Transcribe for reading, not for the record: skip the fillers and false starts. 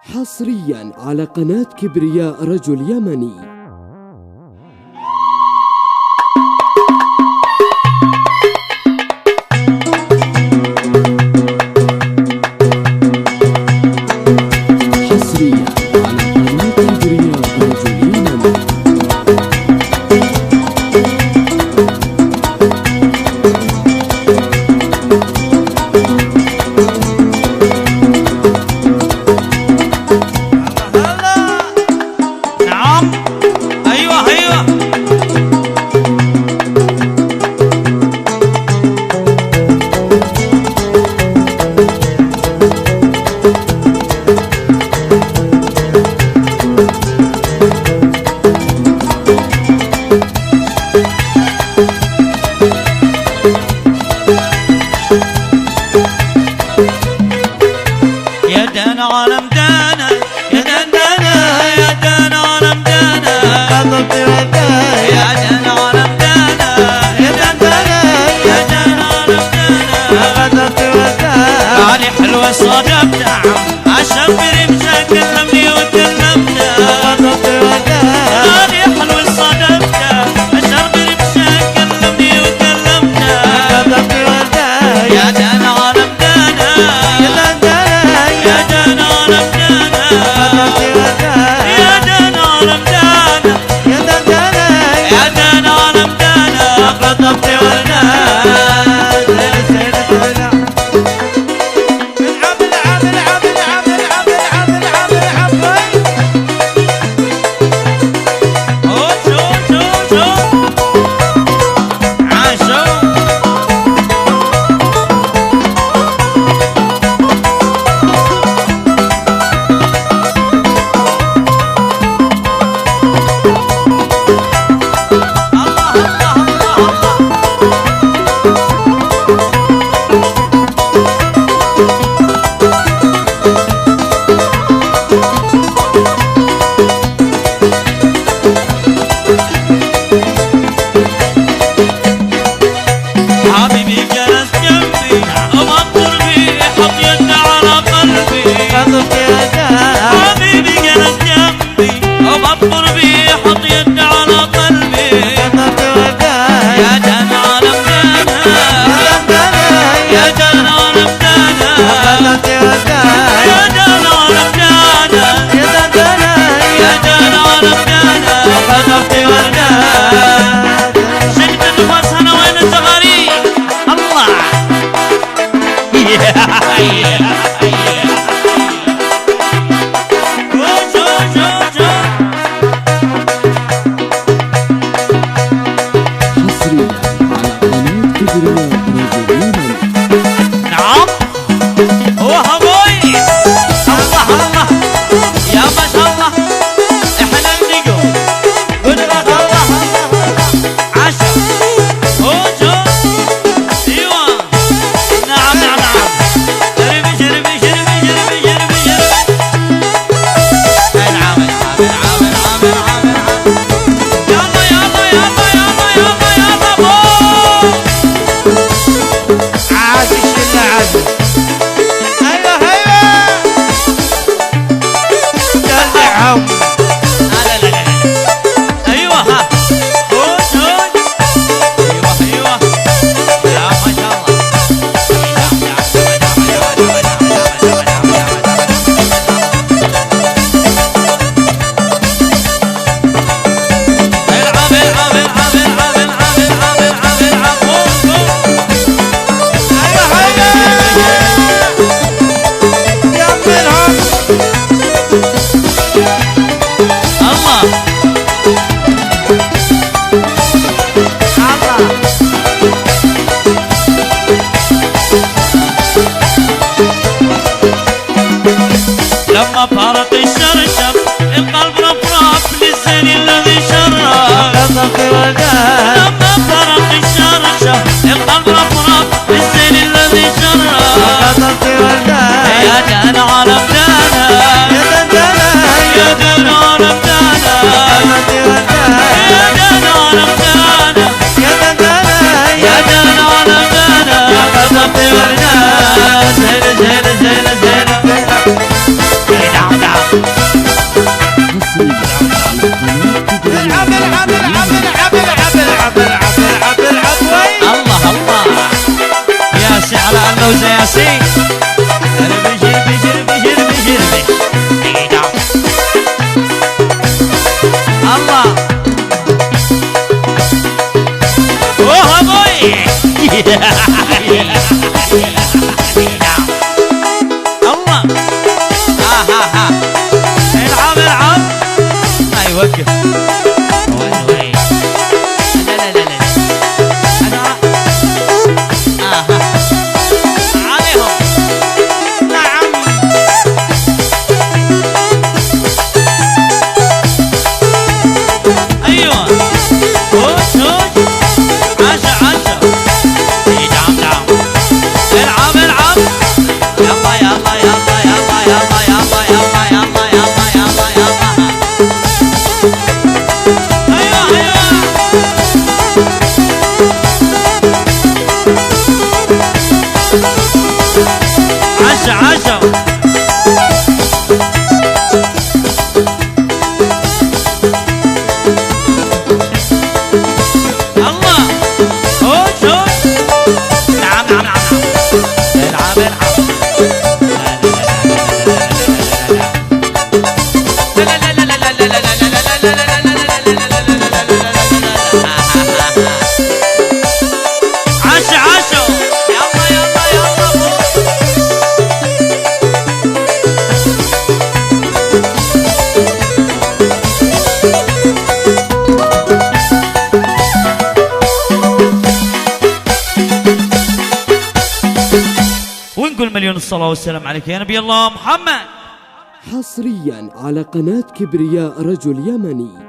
حصريا على قناة كبرياء رجل يمني. حلوة صادقتها عشان برمشة كلمني وكلمنا غالي حلوة صادقتها عشان برمشة كلمني وكلمنا يا دانا عالم دانا يا دانا عالم دانا يا دانا عالم دانا يا دانا عالم دانا خطبتي ولدانا لما فارق الشرشف القلب رفرف للزين الذي شرف لما فارق الشرشف القلب رفرف للزين الذي شرف يا دانا عالم دانا يا دانا عالم دانا يا دانا عالم دانا يا دانا عالم دانا خطبتي ولدانا زين زين زين زين وقف. وين لا لا لا لا انا عليهم. نعم ايوه هوش هوش. عشا عشا دعم دعم. العب العب يلا يلا يلا يلا يلا يلا يلا يلا يلا يلا يلا. ايوه ايوه عشا عشا. الله هوش هوش. نعم نعم نعم. العب العب. عشا عشا يلا يلا يلا. ونقول مليون الصلاة والسلام عليك يا نبي الله محمد. حصريا على قناة كبرياء رجل يمني.